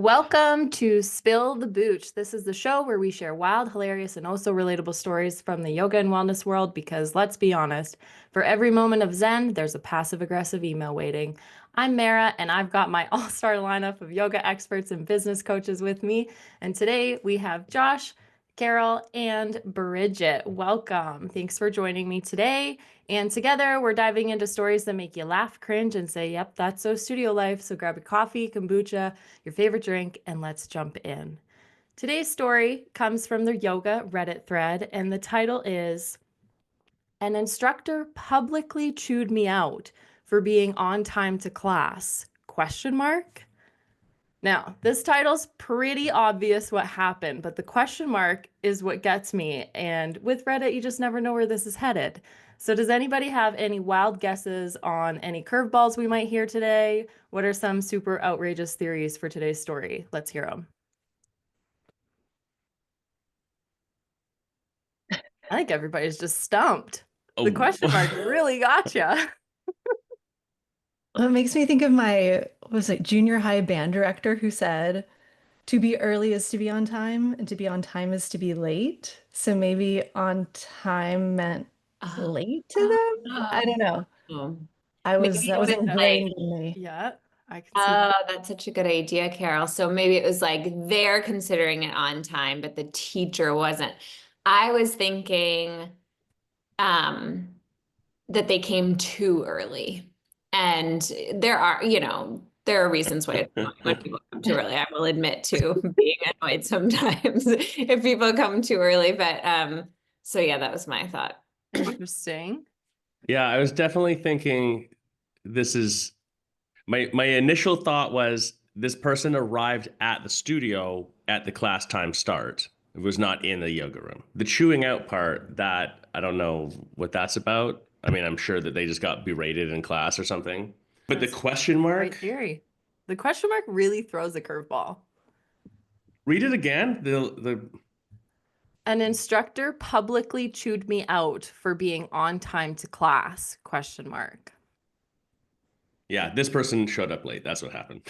Welcome to Spill the Booch. This is the show where we share wild, hilarious, and also relatable stories from the yoga and wellness world because let's be honest, for every moment of Zen, there's a passive-aggressive email waiting. I'm Mara, and I've got my all-star lineup of yoga experts and business coaches with me. And today we have Josh, Carol, and Bridget. Welcome. Thanks for joining me today. And together we're diving into stories that make you laugh, cringe, and say, yep, that's so studio life. So grab a coffee, kombucha, your favorite drink, and let's jump in. Today's story comes from the yoga Reddit thread, and the title is An Instructor Publicly Chewed Me Out for Being on Time to Class? Question mark. Now, this title's pretty obvious what happened, but the question mark is what gets me. And with Reddit, you just never know where this is headed. So does anybody have any wild guesses on any curveballs we might hear today? What are some super outrageous theories for today's story? Let's hear them. I think everybody's just stumped. The question mark really gotcha. Well, it makes me think of my, what was it, junior high band director who said, to be early is to be on time, and to be on time is to be late. So maybe on time meant late to them? I don't know. Maybe That it was was ingrained like, in me. Yeah, I can see. oh, that's such a good idea, Carol. So maybe it was like they're considering it on time, but the teacher wasn't. I was thinking that they came too early. And there are reasons why when people come too early. I will admit to being annoyed sometimes if people come too early. But so yeah, that was my thought. Interesting. Yeah, I was definitely thinking this is my initial thought was this person arrived at the studio at the class time start. It was not in the yoga room. The chewing out part, that I don't know what that's about. I mean, I'm sure that they just got berated in class or something. But That's the question Great mark, theory. The question mark really throws a curveball. read it again. The An instructor publicly chewed me out for being on time to class? Question mark. Yeah, this person showed up late. That's what happened.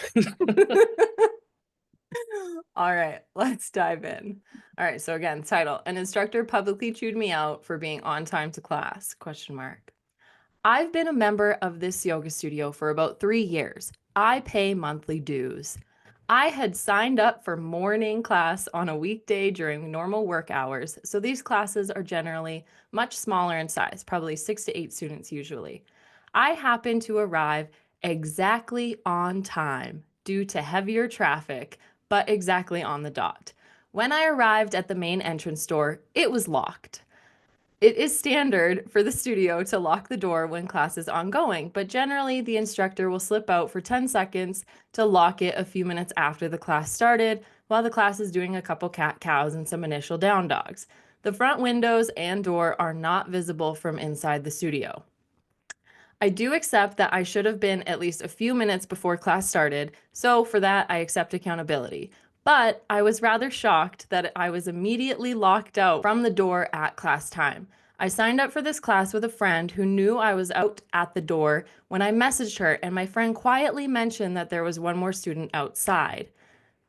All right, let's dive in. All right, so again, title, An Instructor Publicly Chewed Me Out for Being on Time to Class? Question mark. I've been a member of this yoga studio for about 3 years. I pay monthly dues. I had signed up for morning class on a weekday during normal work hours, so these classes are generally much smaller in size, probably 6 to 8 students usually. I happened to arrive exactly on time due to heavier traffic, but exactly on the dot. When I arrived at the main entrance door, it was locked. It is standard for the studio to lock the door when class is ongoing, but generally the instructor will slip out for 10 seconds to lock it a few minutes after the class started while the class is doing a couple cat-cows and some initial down dogs. The front windows and door are not visible from inside the studio. I do accept that I should have been at least a few minutes before class started, so for that I accept accountability. But I was rather shocked that I was immediately locked out from the door at class time. I signed up for this class with a friend who knew I was out at the door when I messaged her, and my friend quietly mentioned that there was one more student outside.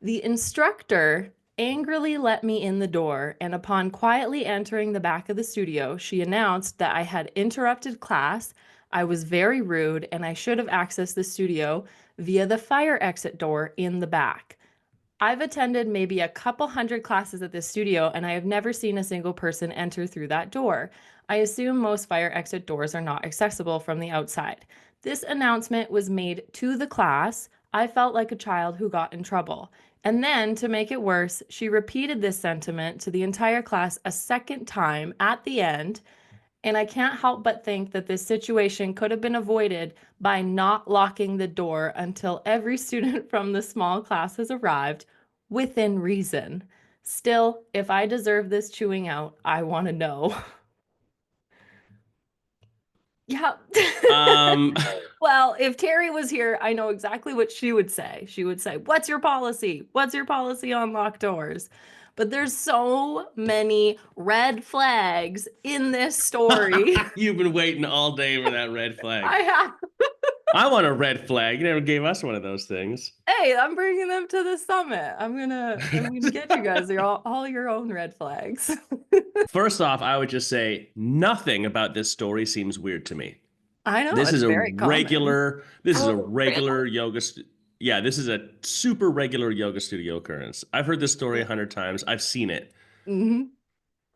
The instructor angrily let me in the door, and upon quietly entering the back of the studio, she announced that I had interrupted class, I was very rude, and I should have accessed the studio via the fire exit door in the back. I've attended maybe a couple hundred classes at this studio, and I have never seen a single person enter through that door. I assume most fire exit doors are not accessible from the outside. This announcement was made to the class. I felt like a child who got in trouble. And then, to make it worse, she repeated this sentiment to the entire class a second time at the end, and I can't help but think that this situation could have been avoided by not locking the door until every student from the small class has arrived within reason. Still, if I deserve this chewing out, I want to know. Yeah. um Well, if Carrie was here, I know exactly what she would say. She would say, "What's your policy? What's your policy on locked doors?" But there's so many red flags in this story. You've been waiting all day for that red flag. I have. I want a red flag. You never gave us one of those things. Hey, I'm bringing them to the summit. I'm gonna get you guys all your own red flags. First off, I would just say nothing about this story seems weird to me. I know This it's is a very common. Oh, regular yoga. Yeah, this is a super regular yoga studio occurrence. I've heard this story 100 times. I've seen it. Hmm.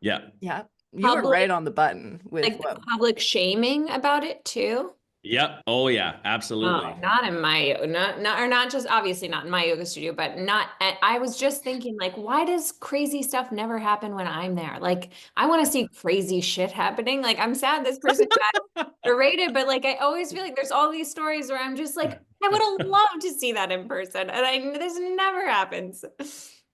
Yeah. Yeah, you were right on the button with like the what. public shaming about it too. Yep. Oh yeah, absolutely. Oh, not in my not just obviously not in my yoga studio, but not I was just thinking like, why does crazy stuff never happen when I'm there? Like, I want to see crazy shit happening. Like, I'm sad this person got berated, but like I always feel like there's all these stories where I'm just like, I would have loved to see that in person. And this never happens.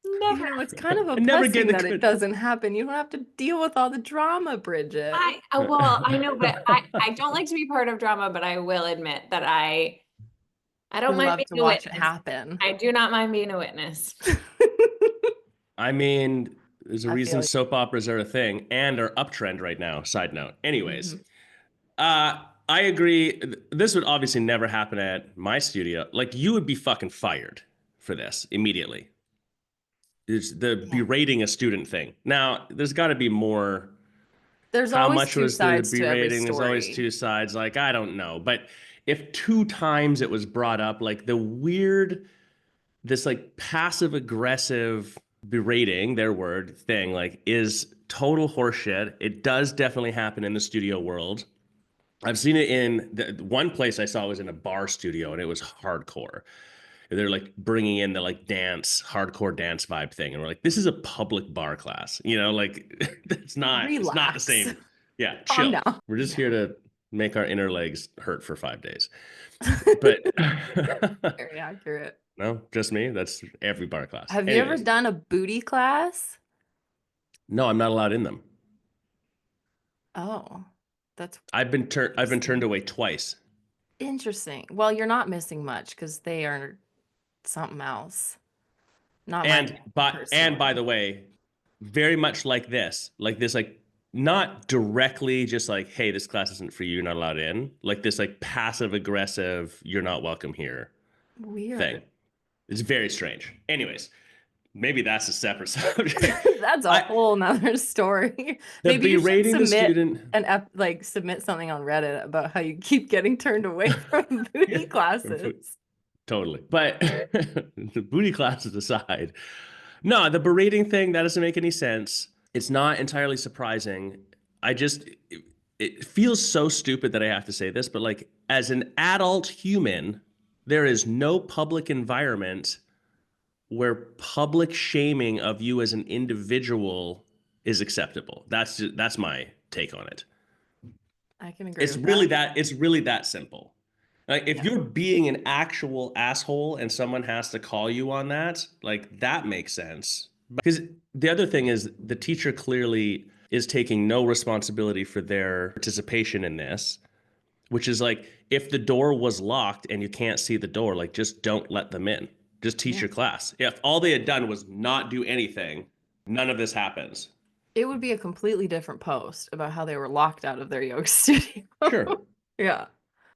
Never. You know, it's kind of I never get oppressing the that it good. doesn't happen. You don't have to deal with all the drama, Bridget. Well, I know, but I don't like to be part of drama, but I will admit that I don't You mind love being to a watch it witness. happen. I do not mind being a witness. I mean, there's a I feel reason you. soap operas are a thing and are uptrend right now. Side note. Anyways, Mhm. I agree. This would obviously never happen at my studio. Like, you would be fucking fired for this immediately. It's the berating a student thing. Now, there's got to be more. There's How always much two was the sides to every berating? There's always story. two sides. Like, I don't know. But if 2 times it was brought up, like the weird, this like passive aggressive berating, their word thing, like is total horseshit. It does definitely happen in the studio world. I've seen it in the one place I saw was in a bar studio and it was hardcore. They're like bringing in the like dance, hardcore dance vibe thing. And we're like, this is a public bar class, like it's not the Relax. same. Yeah, Calm chill. down. We're just here to make our inner legs hurt for 5 days. But Very accurate. no, just me. That's every bar class. Have you ever Anyways, done a booty class? no, I'm not allowed in them. Oh, that's I've been turned away twice. interesting. Well, you're not missing much because they are something else. Not my And by personally. the way, very much like this, like not directly just like, hey, this class isn't for you, you're not allowed in. Like this like passive aggressive, you're not welcome here Weird. thing. It's very strange. Anyways, maybe that's a separate subject. That's a whole nother story. The Maybe you should berating the submit student. submit something on Reddit about how you keep getting turned away from booty classes. Totally. But the booty classes aside, no, the berating thing, that doesn't make any sense. It's not entirely surprising. It feels so stupid that I have to say this, but like as an adult human, there is no public environment where public shaming of you as an individual is acceptable. That's my take on it. I can agree It's with really that. it's really that simple. Like if Yeah. you're being an actual asshole and someone has to call you on that, like that makes sense. Because the other thing is the teacher clearly is taking no responsibility for their participation in this, which is like if the door was locked and you can't see the door, like just don't let them in. Just teach Yeah. your class. If all they had done was not do anything, none of this happens. It would be a completely different post about how they were locked out of their yoga studio. Sure. Yeah.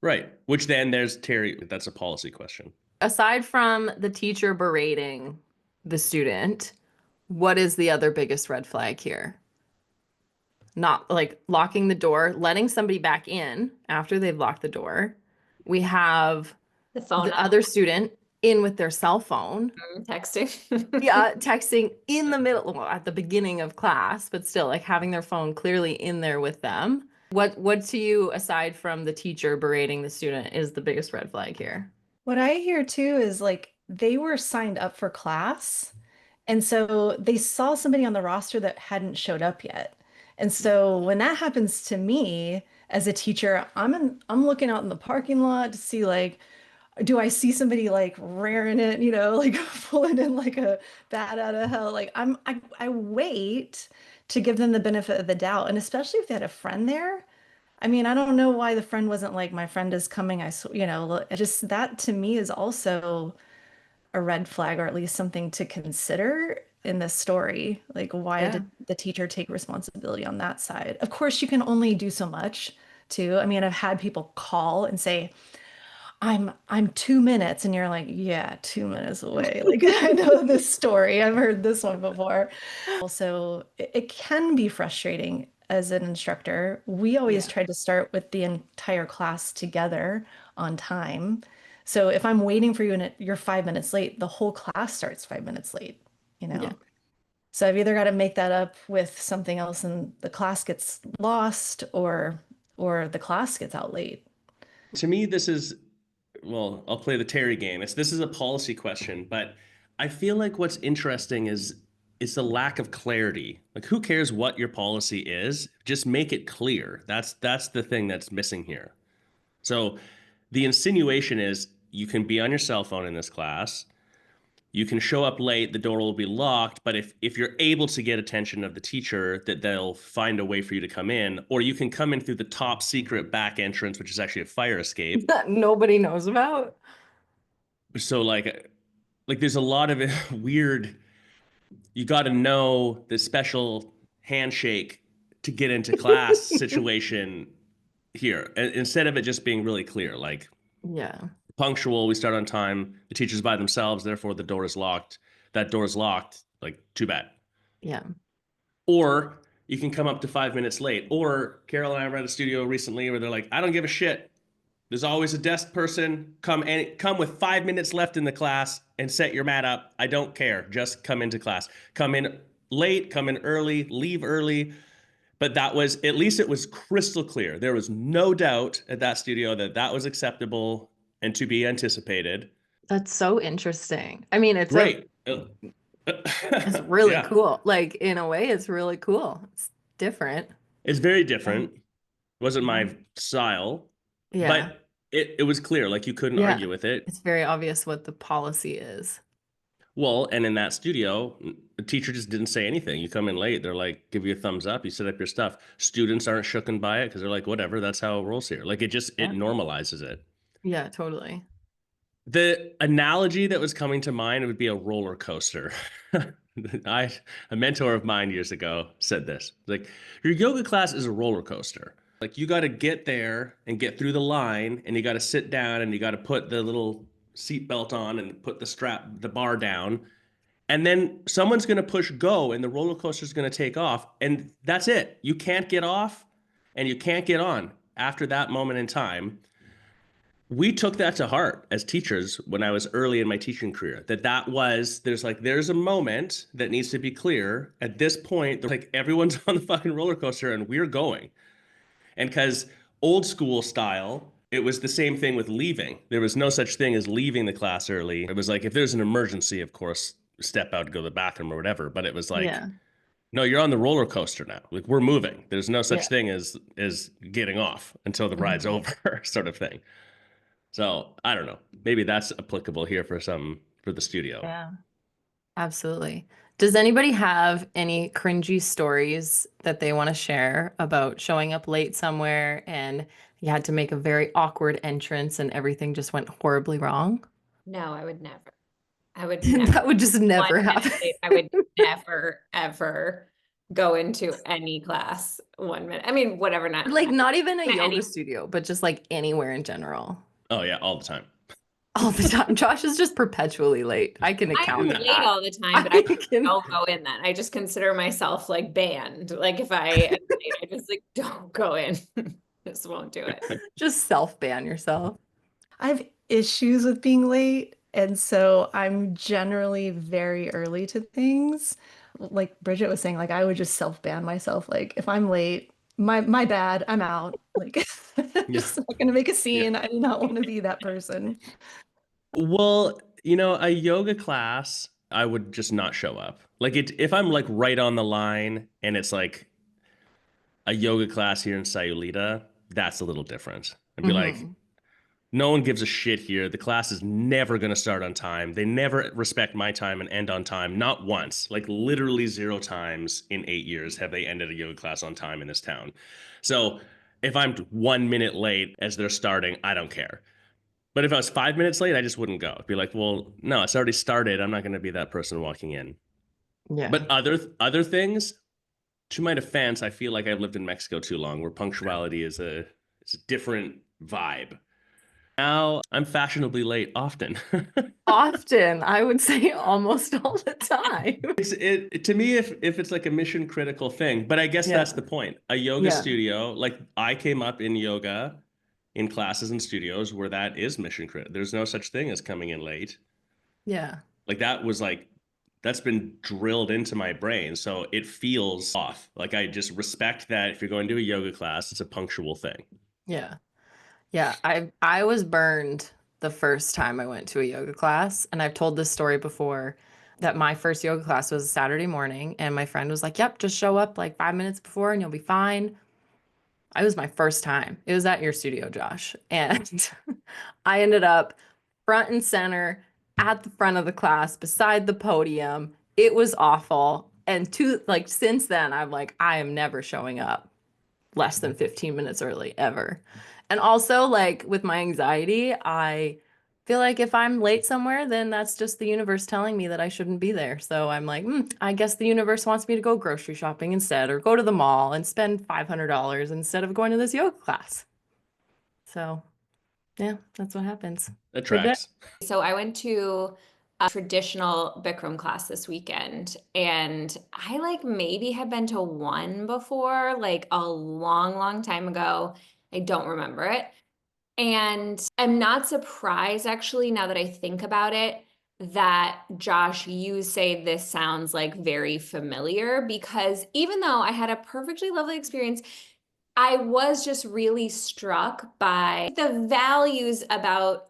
Right. Which then there's Terry, that's a policy question. Aside from the teacher berating the student, what is the other biggest red flag here? Not like locking the door, letting somebody back in after they've locked the door. We have The phone the other student in with their cell phone. texting. Yeah, texting in the middle, well, at the beginning of class, but still like having their phone clearly in there with them. What to you, aside from the teacher berating the student, is the biggest red flag here? What I hear too is like they were signed up for class, and so they saw somebody on the roster that hadn't showed up yet. And so when that happens to me as a teacher, I'm looking out in the parking lot to see like, do I see somebody like raring it, like pulling in like a bat out of hell? Like I wait to give them the benefit of the doubt, and especially if they had a friend there. I mean, I don't know why the friend wasn't like, my friend is coming. Just that to me is also a red flag, or at least something to consider in this story. Like, why Yeah. did the teacher take responsibility on that side? Of course, you can only do so much too. I mean, I've had people call and say, I'm 2 minutes, and you're like, yeah, 2 minutes away. Like I know this story. I've heard this one before. Also, it can be frustrating as an instructor. We always Yeah. try to start with the entire class together on time. So if I'm waiting for you and you're 5 minutes late, the whole class starts 5 minutes late, you Yeah. know? So I've either got to make that up with something else and the class gets lost or the class gets out late. To me, this is, well, I'll play the Terry game. This is a policy question, but I feel like what's interesting is it's the lack of clarity. Like, who cares what your policy is? Just make it clear. That's the thing that's missing here. So the insinuation is you can be on your cell phone in this class. You can show up late, the door will be locked, but if you're able to get attention of the teacher, that they'll find a way for you to come in, or you can come in through the top secret back entrance, which is actually a fire escape. That nobody knows about. So like there's a lot of weird, you got to know the special handshake to get into class situation here. And instead of it just being really clear, like Yeah. punctual, we start on time, the teacher's by themselves, therefore the door is locked. That door is locked, like too bad. Yeah. Or you can come up to 5 minutes late. Or Carol and I were at a studio recently where they're like, I don't give a shit. There's always a desk person. Come with 5 minutes left in the class and set your mat up. I don't care. Just come into class. Come in late, come in early, leave early. But that was, at least it was crystal clear. There was no doubt at that studio that that was acceptable and to be anticipated. That's so interesting. I mean, Great. it's really Yeah. cool. Like in a way, it's really cool. It's different. It's very different. Wasn't Yeah. my style, Yeah. but it was clear. Like you couldn't Yeah. argue with it. It's very obvious what the policy is. Well, and in that studio, the teacher just didn't say anything. You come in late, they're like, give you a thumbs up, you set up your stuff. Students aren't shooken by it because they're like, whatever, that's how it rolls here. Like it Yeah. normalizes it. Yeah, totally. The analogy that was coming to mind would be a roller coaster. A mentor of mine years ago said this, like, your yoga class is a roller coaster. Like you got to get there and get through the line, and you got to sit down and you got to put the little seat belt on and put the bar down. And then someone's going to push go and the roller coaster is going to take off. And that's it. You can't get off and you can't get on after that moment in time. We took that to heart as teachers when I was early in my teaching career, there's a moment that needs to be clear. At this point, like everyone's on the fucking roller coaster and we're going. And because old school style, it was the same thing with leaving. There was no such thing as leaving the class early. It was like, if there's an emergency, of course, step out, go to the bathroom or whatever. But it was like, Yeah. no, you're on the roller coaster now. Like we're moving. There's no such Yeah. thing as getting off until the ride's over, sort of thing. So I don't know. Maybe that's applicable here for the studio. Yeah. Absolutely. Does anybody have any cringy stories that they want to share about showing up late somewhere and you had to make a very awkward entrance and everything just went horribly wrong? No, I would never. I would never. That would just never 1 minute happen. late. I would never, ever go into any class 1 minute. I mean, whatever, not Like not even a Any- yoga studio, but just like anywhere in general. Oh yeah, all the time. All the time. Josh is just perpetually late. I can I'm account for late that. all the time, but I can don't go in that. I just consider myself like banned. Like if I am late, I just like don't go in. Just won't do it. just self-ban yourself. I have issues with being late, and so I'm generally very early to things. Like Bridget was saying, like I would just self-ban myself. Like if I'm late, my bad, I'm out. Like just not gonna make a scene. I do not want to be that person. Well, a yoga class, I would just not show up. Like if I'm like right on the line and it's like a yoga class here in Sayulita, that's a little different. I'd be like, no one gives a shit here. The class is never going to start on time. They never respect my time and end on time. Not once. Like literally 0 times in 8 years have they ended a yoga class on time in this town. So if I'm 1 minute late as they're starting, I don't care. But if I was 5 minutes late, I just wouldn't go. I'd be like, well, no, it's already started. I'm not going to be that person walking in. Yeah. But other things, to my defense, I feel like I've lived in Mexico too long, where punctuality is a different vibe. Now I'm fashionably late often. Often, I would say almost all the time. To me, if it's like a mission critical thing, but I guess Yeah. that's the point. A yoga Yeah. studio, like I came up in yoga in classes and studios where that is mission critical. There's no such thing as coming in late. Yeah. Like that was like that's been drilled into my brain, so it feels off. Like I just respect that if you're going to a yoga class, it's a punctual thing. Yeah. Yeah. I was burned the first time I went to a yoga class, and I've told this story before that my first yoga class was a Saturday morning, and my friend was like, "Yep, just show up like 5 minutes before and you'll be fine." It was my first time. It was at your studio, Josh. And I ended up front and center at the front of the class beside the podium. It was awful. And since then, I'm like, I am never showing up less than 15 minutes early ever. And also, like with my anxiety, I feel like if I'm late somewhere, then that's just the universe telling me that I shouldn't be there. So I'm like, I guess the universe wants me to go grocery shopping instead, or go to the mall and spend $500 instead of going to this yoga class. So yeah, that's what happens. That Good day. tracks. So I went to a traditional Bikram class this weekend, and I like maybe had been to one before, like a long, long time ago. I don't remember it. And I'm not surprised, actually, now that I think about it, that Josh, you say this sounds like very familiar, because even though I had a perfectly lovely experience, I was just really struck by the values about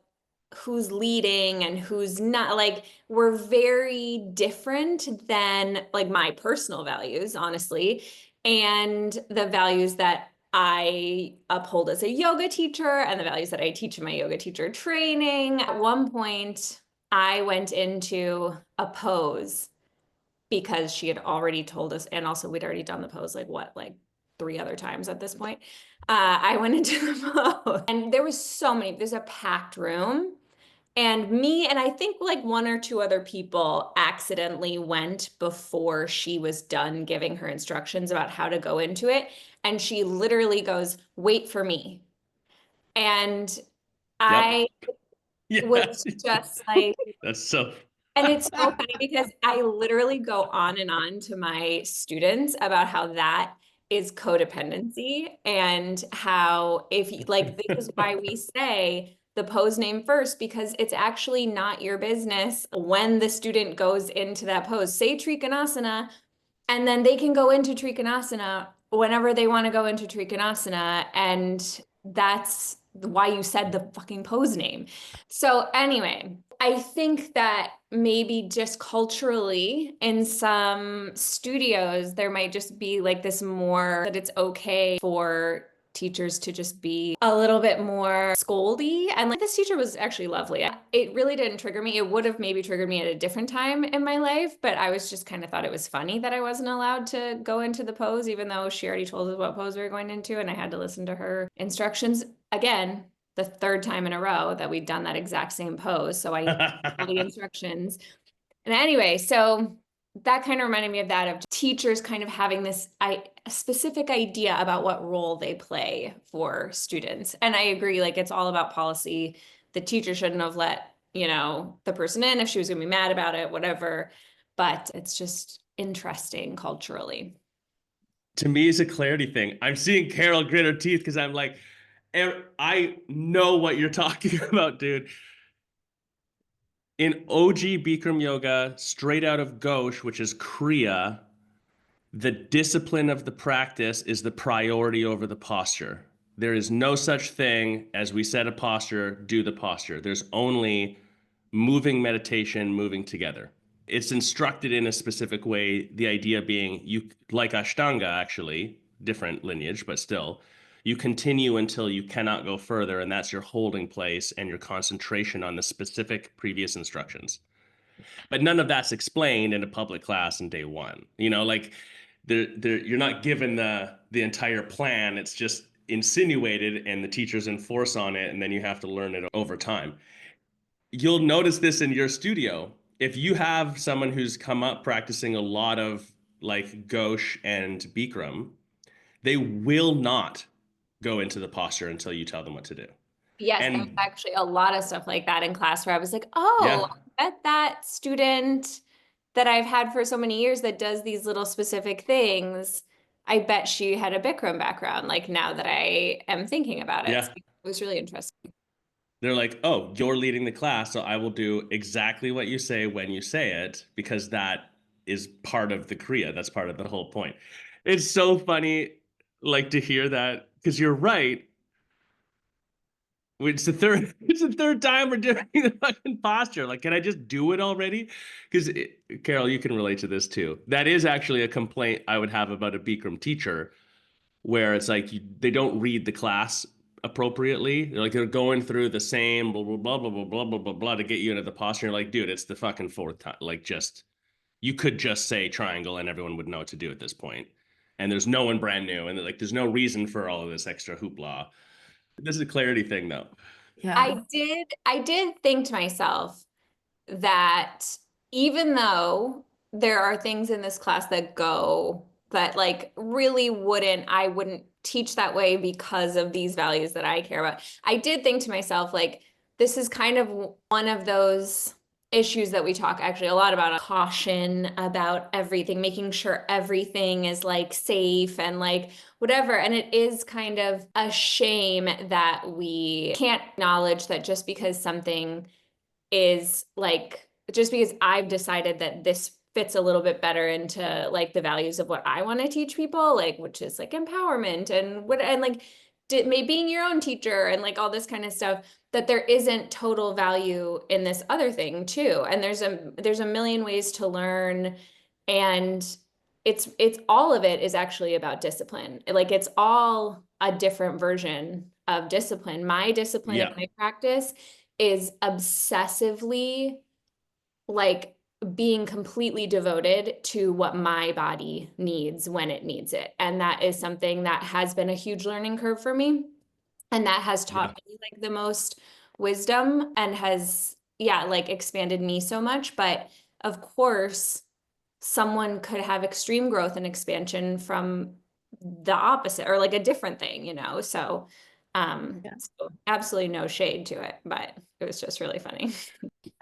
who's leading and who's not. Like, were very different than like my personal values, honestly, and the values that I uphold as a yoga teacher and the values that I teach in my yoga teacher training. At one point, I went into a pose because she had already told us, and also we'd already done the pose like 3 other times at this point. I went into the pose, and there was so many. There's a packed room, and me and I think like one or two other people accidentally went before she was done giving her instructions about how to go into it. And she literally goes, "Wait for me." And Yep. I Yeah. was just like, That's so and it's so funny because I literally go on and on to my students about how that is codependency, and how if like this is why we say the pose name first, because it's actually not your business when the student goes into that pose. Say Trikonasana, and then they can go into Trikonasana whenever they want to go into Trikonasana, and that's why you said the fucking pose name. So anyway, I think that maybe just culturally in some studios, there might just be like this more that it's okay for teachers to just be a little bit more scoldy. And like this teacher was actually lovely. It really didn't trigger me. It would have maybe triggered me at a different time in my life, but I was just kind of thought it was funny that I wasn't allowed to go into the pose, even though she already told us what pose we were going into, and I had to listen to her instructions again the third time in a row that we'd done that exact same pose. So I all the instructions. And anyway, so that kind of reminded me of that, of teachers kind of having this a specific idea about what role they play for students. And I agree, like it's all about policy. The teacher shouldn't have let, the person in if she was going to be mad about it, whatever. But it's just interesting culturally. To me, it's a clarity thing. I'm seeing Carol grit her teeth because I'm like, I know what you're talking about, dude. In OG Bikram yoga, straight out of Ghosh, which is Kriya, the discipline of the practice is the priority over the posture. There is no such thing as we set a posture, do the posture. There's only moving meditation, moving together. It's instructed in a specific way, the idea being you, like Ashtanga actually, different lineage, but still, you continue until you cannot go further, and that's your holding place and your concentration on the specific previous instructions. But none of that's explained in a public class in day one. Like you're not given the entire plan. It's just insinuated, and the teachers enforce on it, and then you have to learn it over time. You'll notice this in your studio. If you have someone who's come up practicing a lot of like Ghosh and Bikram, they will not go into the posture until you tell them what to do. Yes, there was And actually a lot of stuff like that in class where I was like, yeah, oh, I bet that student that I've had for so many years that does these little specific things, I bet she had a Bikram background, like now that I am thinking about it. yeah. So it was really interesting. They're like, oh, you're leading the class, so I will do exactly what you say when you say it, because that is part of the Kriya. That's part of the whole point. It's so funny, like, to hear that, because you're right. It's the third, it's the third time we're doing the fucking posture. Like, can I just do it already? Because Carol, you can relate to this too. That is actually a complaint I would have about a Bikram teacher, where it's like they don't read the class appropriately. They're going through the same blah blah blah blah blah blah blah blah blah to get you into the posture. You're like, dude, it's the fucking fourth time. Like, just you could just say triangle and everyone would know what to do at this point. And there's no one brand new, and like there's no reason for all of this extra hoopla. This is a clarity thing, though. Yeah. I did think to myself that even though there are things in this class that go that like really I wouldn't teach that way because of these values that I care about. I did think to myself, like, this is kind of one of those issues that we talk actually a lot about, caution about everything, making sure everything is like safe and like whatever. And it is kind of a shame that we can't acknowledge that just because something is like, just because I've decided that this fits a little bit better into like the values of what I want to teach people, like, which is like empowerment and like maybe being your own teacher and like all this kind of stuff, that there isn't total value in this other thing too. And there's a million ways to learn, and it's all of it is actually about discipline. Like, it's all a different version of discipline. My discipline in Yeah, my practice is obsessively like being completely devoted to what my body needs when it needs it. And that is something that has been a huge learning curve for me. And that has yeah, taught me like the most wisdom and has, yeah, like expanded me so much. But of course, someone could have extreme growth and expansion from the opposite or like a different thing, you know? Yeah. So absolutely no shade to it, but it was just really funny.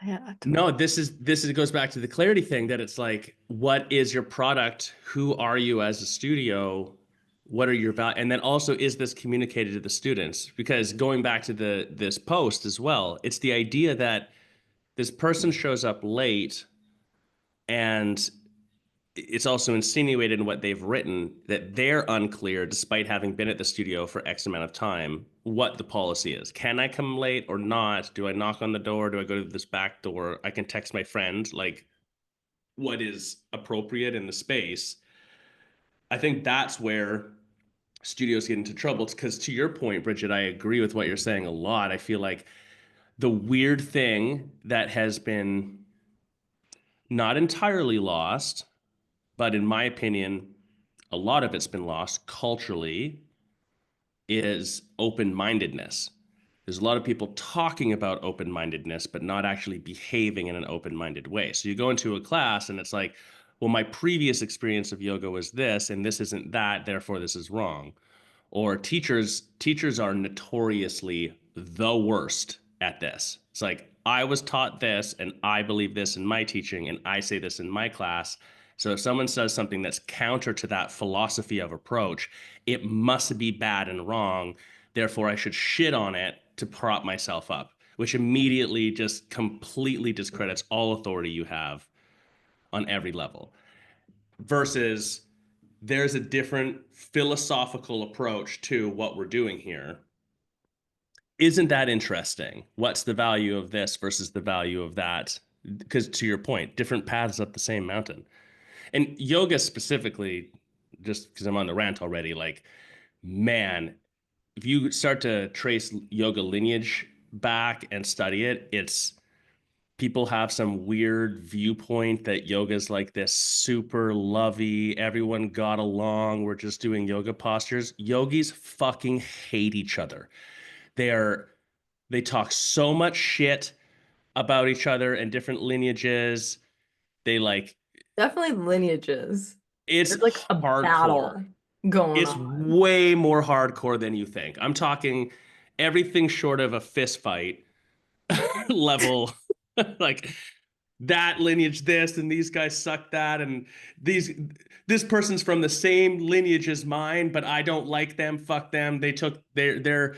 Yeah. no, this is it goes back to the clarity thing, that it's like, what is your product? Who are you as a studio? What are your values? And then also, is this communicated to the students? Because going back to this post as well, it's the idea that this person shows up late, and it's also insinuated in what they've written that they're unclear, despite having been at the studio for X amount of time, what the policy is. Can I come late or not? Do I knock on the door? Do I go to this back door? I can text my friend, like, what is appropriate in the space. I think that's where studios get into trouble. Because to your point, Bridget, I agree with what you're saying a lot. I feel like the weird thing that has been not entirely lost, but in my opinion, a lot of it's been lost culturally, is open-mindedness. There's a lot of people talking about open-mindedness, but not actually behaving in an open-minded way. So you go into a class and it's like, well, my previous experience of yoga was this, and this isn't that, therefore this is wrong. Or teachers are notoriously the worst at this. It's like, I was taught this and I believe this in my teaching and I say this in my class. So if someone says something that's counter to that philosophy of approach, it must be bad and wrong. Therefore, I should shit on it to prop myself up, which immediately just completely discredits all authority you have on every level. Versus, there's a different philosophical approach to what we're doing here. Isn't that interesting? What's the value of this versus the value of that? Because to your point, different paths up the same mountain. And yoga specifically, just because I'm on the rant already, like, man, if you start to trace yoga lineage back and study it, it's people have some weird viewpoint that yoga is like this super lovey, everyone got along, we're just doing yoga postures. Yogis fucking hate each other. They talk so much shit about each other and different lineages. They like, Definitely lineages. it's There's like a hardcore. battle going It's on. way more hardcore than you think. I'm talking, everything short of a fist fight level, like that lineage this and these guys suck that and this person's from the same lineage as mine, but I don't like them. Fuck them. They're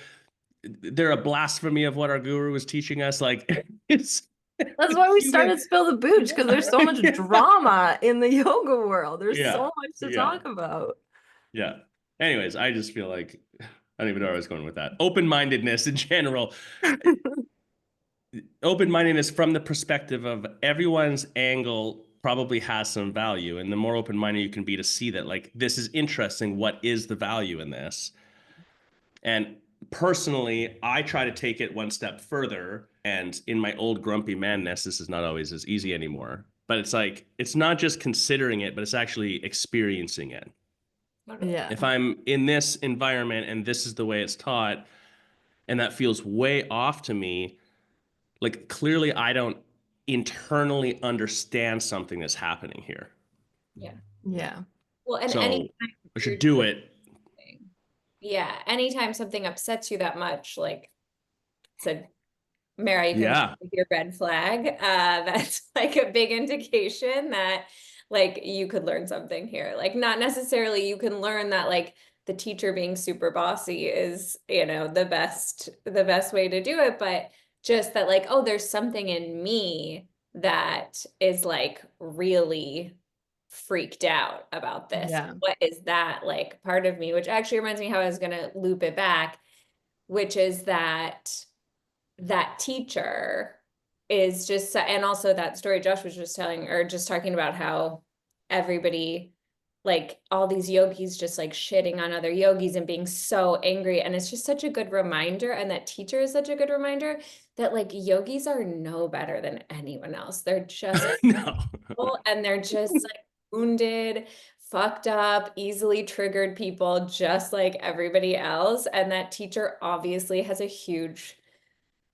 a blasphemy of what our guru was teaching us. Like it's That's why we human- started Spill the Booch, because there's so much Yeah. drama in the yoga world. There's Yeah. so much to Yeah. talk about. Yeah. Anyways, I just feel like I don't even know where I was going with that. Open-mindedness in general. Open-mindedness from the perspective of everyone's angle probably has some value. And the more open-minded you can be to see that, like, this is interesting. What is the value in this? And personally, I try to take it one step further. And in my old grumpy manness, this is not always as easy anymore. But it's like, it's not just considering it, but it's actually experiencing it. Yeah. If I'm in this environment and this is the way it's taught, and that feels way off to me, like clearly I don't internally understand something that's happening here. Yeah. Yeah. Well, and So anytime I should you're do doing it. something- Yeah, anytime something upsets you that much, like said, Mary, you can Yeah. with your red flag. That's like a big indication that like you could learn something here. Like not necessarily you can learn that like the teacher being super bossy is, you know, the best way to do it, but just that like, oh, there's something in me that is like really freaked out about this. Yeah. What is that like part of me? Which actually reminds me how I was gonna loop it back, which is that teacher is just, and also that story Josh was just telling, or just talking about how everybody, like all these yogis just like shitting on other yogis and being so angry. And it's just such a good reminder. And that teacher is such a good reminder that like yogis are no better than anyone else. They're just No. people, and they're just like wounded, fucked up, easily triggered people, just like everybody else. And that teacher obviously has a huge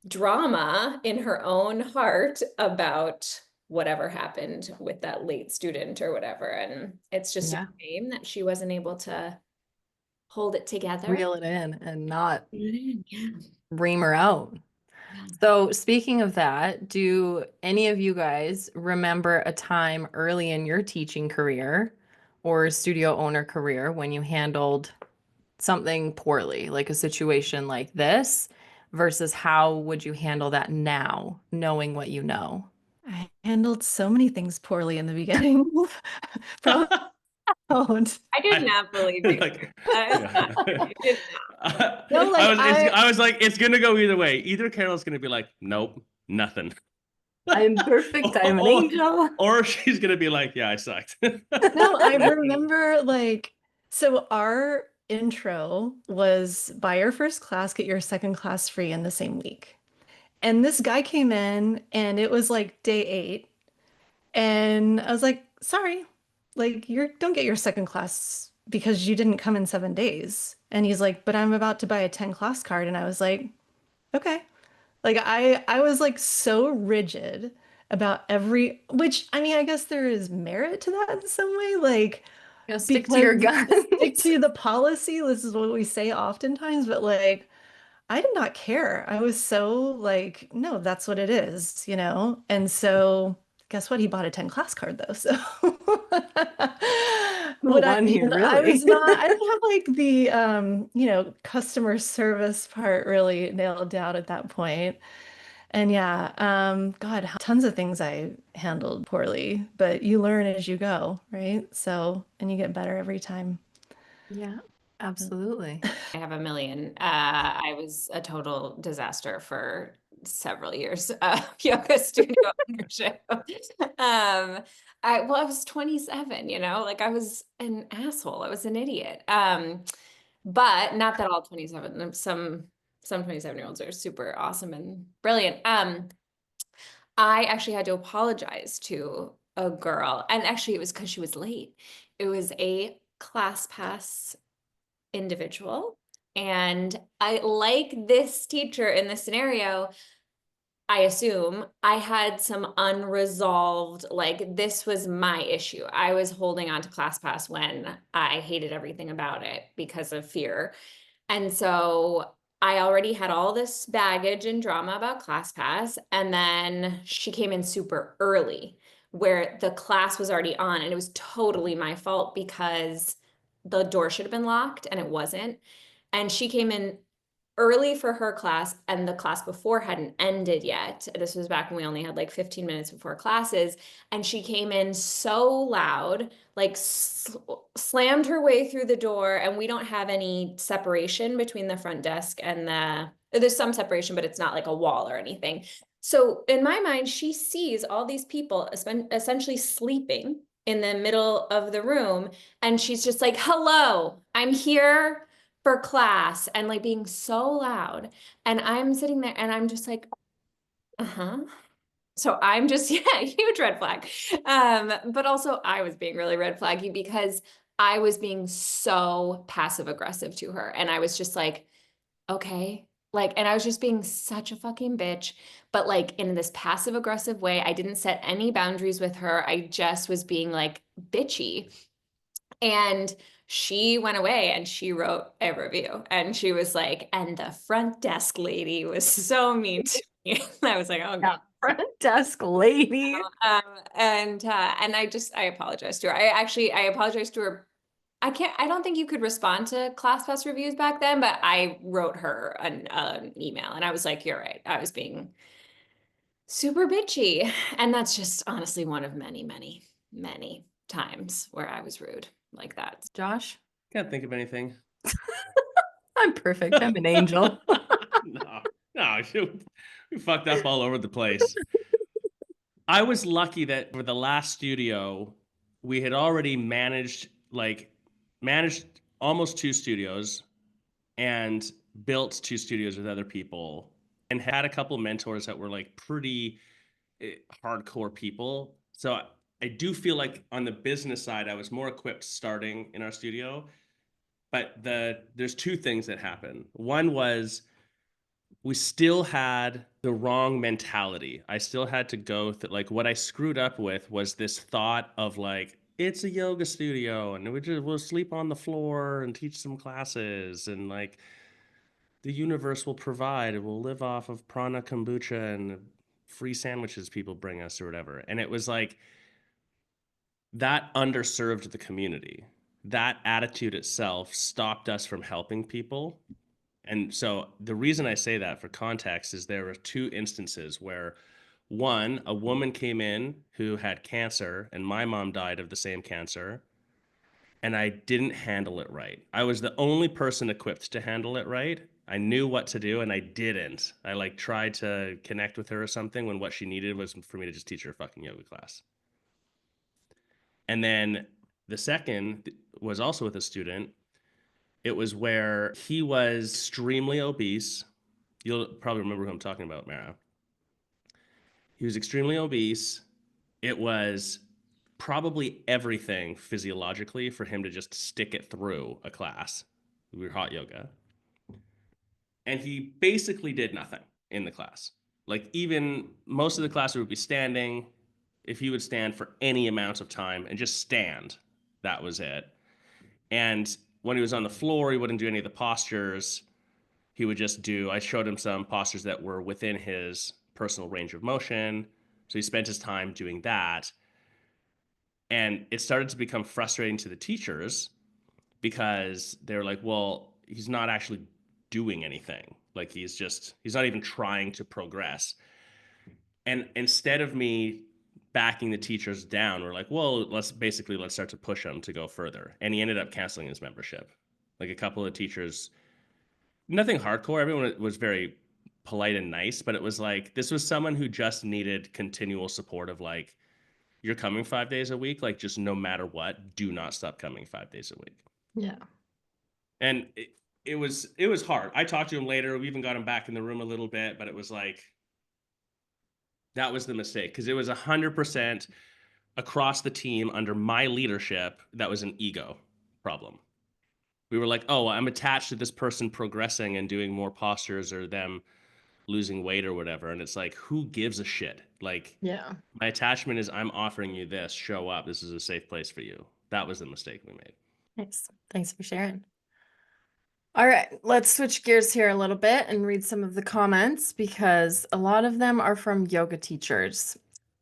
drama in her own heart about whatever happened with that late student or whatever. And it's just Yeah. a shame that she wasn't able to hold it together. Reel it in and not Yeah. ream her out. Yeah. So speaking of that, do any of you guys remember a time early in your teaching career or studio owner career when you handled something poorly, like a situation like this, versus how would you handle that now, knowing what you know? I handled so many things poorly in the beginning. Probably don't. I did not believe you. Like, I did No, like I was like, it's gonna go either way. Either Carol's gonna be like, nope, nothing. I'm perfect. I'm an Or- angel. Or she's gonna be like, yeah, I sucked. No, I remember like, so our intro was buy your first class, get your second class free in the same week. And this guy came in and it was like day 8. And I was like, sorry, like you don't get your second class because you didn't come in 7 days. And he's like, but I'm about to buy a 10 class card. And I was like, okay. Like I was like so rigid about which I mean, I guess there is merit to that in some way. Like You know, stick to your because guns. stick to the policy. This is what we say oftentimes, but like I did not care. I was so like, no, that's what it is, you know? And so guess what? He bought a 10 class card though. So what I One here, I really. was not, I didn't have like the you know, customer service part really nailed down at that point. And yeah, God, tons of things I handled poorly, but you learn as you go, right? So, and you get better every time. Yeah, absolutely. I have a million. I was a total disaster for several years of yoga studio ownership. I was 27, you know, like I was an asshole. I was an idiot. But not that all 27, some 27-year-olds are super awesome and brilliant. I actually had to apologize to a girl, and actually it was because she was late. It was a class pass individual. And I, like this teacher in this scenario, I assume I had some unresolved, like this was my issue. I was holding on to ClassPass when I hated everything about it because of fear. And so I already had all this baggage and drama about ClassPass, and then she came in super early where the class was already on, and it was totally my fault because the door should have been locked and it wasn't. And she came in early for her class, and the class before hadn't ended yet. This was back when we only had like 15 minutes before classes. And she came in so loud, like slammed her way through the door. And we don't have any separation between the front desk and there's some separation, but it's not like a wall or anything. So in my mind, she sees all these people essentially sleeping in the middle of the room. And she's just like, hello, I'm here for class, and like being so loud. And I'm sitting there and I'm just like, uh-huh. So I'm just, yeah, huge red flag. But also I was being really red flaggy because I was being so passive aggressive to her. And I was just like, okay. Like, and I was just being such a fucking bitch, but like in this passive aggressive way. I didn't set any boundaries with her. I just was being like bitchy. And she went away and she wrote a review, and she was like, and the front desk lady was so mean to me. And I was like, oh God. Front desk lady. And I apologized to her. I apologized to her. I don't think you could respond to ClassPass reviews back then, but I wrote her an email, and I was like, you're right. I was being super bitchy. And that's just honestly one of many, many, many times where I was rude like that. Josh? Can't think of anything. I'm perfect. I'm an angel. No, we fucked up all over the place. I was lucky that for the last studio, we had already managed almost 2 studios and built 2 studios with other people and had a couple mentors that were like pretty hardcore people. So I do feel like on the business side, I was more equipped starting in our studio. But there's 2 things that happened. One was we still had the wrong mentality. I still had to go through, like, what I screwed up with was this thought of like, it's a yoga studio and we'll sleep on the floor and teach some classes, and like the universe will provide, it will live off of prana kombucha and free sandwiches people bring us or whatever. And it was like, that underserved the community. That attitude itself stopped us from helping people. And so the reason I say that for context is there were 2 instances where, one, a woman came in who had cancer and my mom died of the same cancer, and I didn't handle it right. I was the only person equipped to handle it right. I knew what to do and I didn't. I like tried to connect with her or something when what she needed was for me to just teach her a fucking yoga class. And then the second was also with a student. It was where he was extremely obese. You'll probably remember who I'm talking about, Mara. He was extremely obese. It was probably everything physiologically for him to just stick it through a class. We were hot yoga. And he basically did nothing in the class. Like, even most of the class would be standing. If he would stand for any amount of time and just stand, that was it. And when he was on the floor, he wouldn't do any of the postures. He would just I showed him some postures that were within his personal range of motion. So he spent his time doing that. And it started to become frustrating to the teachers because they're like, well, he's not actually doing anything. Like, he's not even trying to progress. And instead of me backing the teachers down, we're like, well, let's start to push him to go further. And he ended up canceling his membership. Like, a couple of teachers, nothing hardcore. Everyone was very polite and nice, but it was like, this was someone who just needed continual support of like, you're coming 5 days a week, like, just no matter what, do not stop coming 5 days a week. Yeah. And it was hard. I talked to him later. We even got him back in the room a little bit, but it was like, that was the mistake, because it was 100% across the team under my leadership. That was an ego problem. We were like, oh, I'm attached to this person progressing and doing more postures or them losing weight or whatever. And it's like, who gives a shit? Like, Yeah. my attachment is, I'm offering you this, show up. This is a safe place for you. That was the mistake we made. Nice. Thanks for sharing. All right, let's switch gears here a little bit and read some of the comments because a lot of them are from yoga teachers.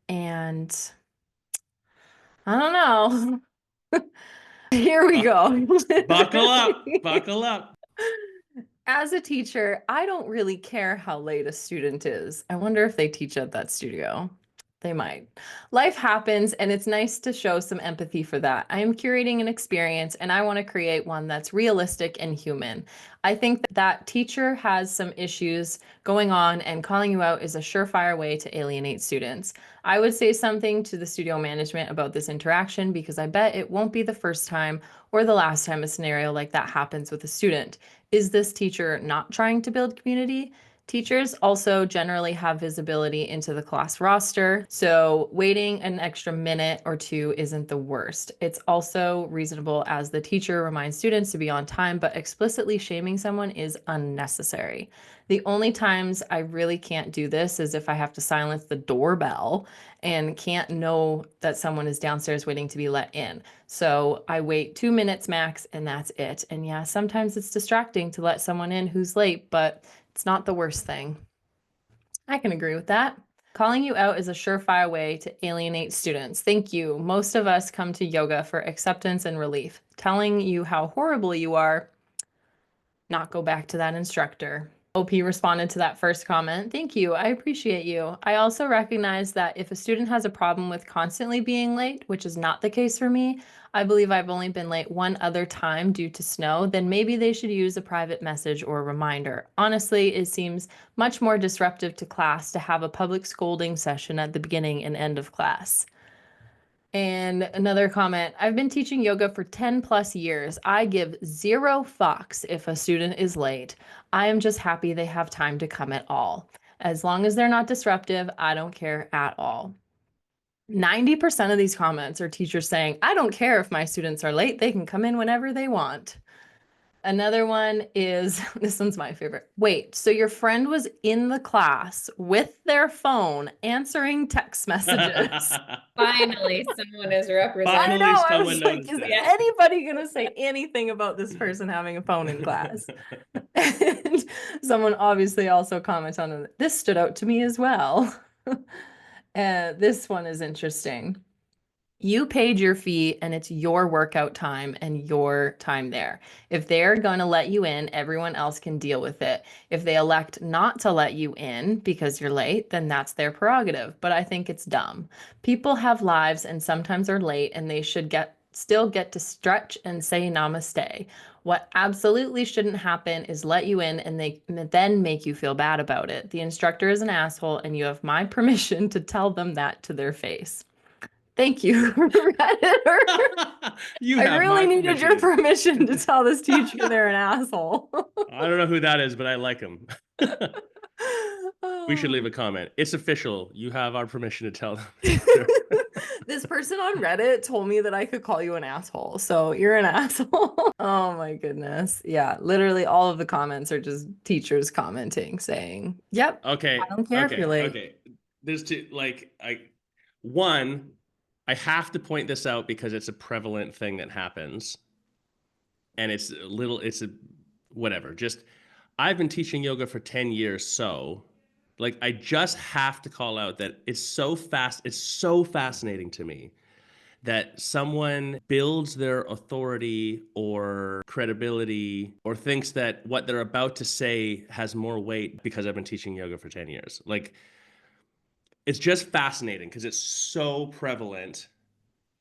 And I don't know. Here we go. Buckle up, buckle up. As a teacher, I don't really care how late a student is. I wonder if they teach at that studio. They might. Life happens, and it's nice to show some empathy for that. I am curating an experience, and I want to create one that's realistic and human. I think that teacher has some issues going on, and calling you out is a surefire way to alienate students. I would say something to the studio management about this interaction because I bet it won't be the first time or the last time a scenario like that happens with a student. Is this teacher not trying to build community? Teachers also generally have visibility into the class roster, so waiting an extra minute or two isn't the worst. It's also reasonable as the teacher reminds students to be on time, but explicitly shaming someone is unnecessary. The only times I really can't do this is if I have to silence the doorbell and can't know that someone is downstairs waiting to be let in. So I wait 2 minutes max and that's it. And yeah, sometimes it's distracting to let someone in who's late, but it's not the worst thing. I can agree with that. Calling you out is a surefire way to alienate students. Thank you. Most of us come to yoga for acceptance and relief. Telling you how horrible you are, not go back to that instructor. OP responded to that first comment. Thank you. I appreciate you. I also recognize that if a student has a problem with constantly being late, which is not the case for me, I believe I've only been late one other time due to snow, then maybe they should use a private message or a reminder. Honestly, it seems much more disruptive to class to have a public scolding session at the beginning and end of class. And another comment, I've been teaching yoga for 10 plus years. I give 0 fucks if a student is late. I am just happy they have time to come at all. As long as they're not disruptive, I don't care at all. 90% of these comments are teachers saying, I don't care if my students are late. They can come in whenever they want. Another one is, this one's my favorite. Wait, so your friend was in the class with their phone answering text messages? Finally, someone is I represented. know, I someone was like, noticed is it. anybody gonna say anything about this person having a phone in class? And someone obviously also commented on it. This stood out to me as well. This one is interesting. You paid your fee and it's your workout time and your time there. If they're going to let you in, everyone else can deal with it. If they elect not to let you in because you're late, then that's their prerogative. But I think it's dumb. People have lives and sometimes are late and they should still get to stretch and say namaste. What absolutely shouldn't happen is let you in and they then make you feel bad about it. The instructor is an asshole and you have my permission to tell them that to their face. Thank you, Redditor. You I have really my needed your permission. permission to tell this teacher they're an asshole. I don't know who that is, but I like him. We should leave a comment. It's official. You have our permission to tell them. This person on Reddit told me that I could call you an asshole. So you're an asshole. Oh my goodness. Yeah, literally all of the comments are just teachers commenting saying, yep, Okay. I don't care if you're late. Okay. There's two, one, I have to point this out because it's a prevalent thing that happens. And it's whatever. Just, I've been teaching yoga for 10 years. So I just have to call out that it's so fascinating to me that someone builds their authority or credibility or thinks that what they're about to say has more weight because I've been teaching yoga for 10 years. It's just fascinating because it's so prevalent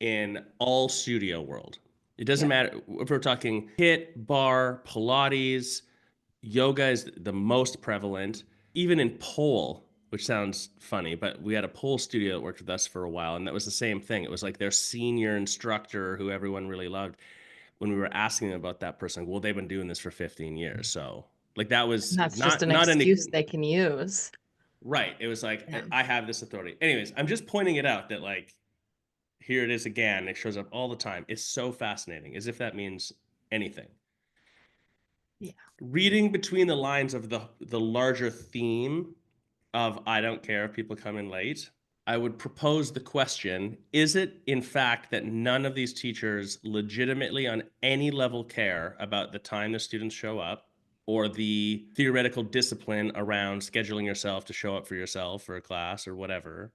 in all studio world. It doesn't matter if we're talking HIIT, bar, Pilates, yoga is the most prevalent. Even in pole, which sounds funny, but we had a pole studio that worked with us for a while, and that was the same thing. It was like their senior instructor who everyone really loved. When we were asking them about that person, well, they've been doing this for 15 years. So that was That's just not an excuse they can use. Right. It was like, Yeah. I have this authority. Anyways, I'm just pointing it out that here it is again. It shows up all the time. It's so fascinating, as if that means anything. Yeah. Reading between the lines of the larger theme of I don't care if people come in late I would propose the question, is it in fact that none of these teachers legitimately on any level care about the time the students show up or the theoretical discipline around scheduling yourself to show up for yourself for a class or whatever?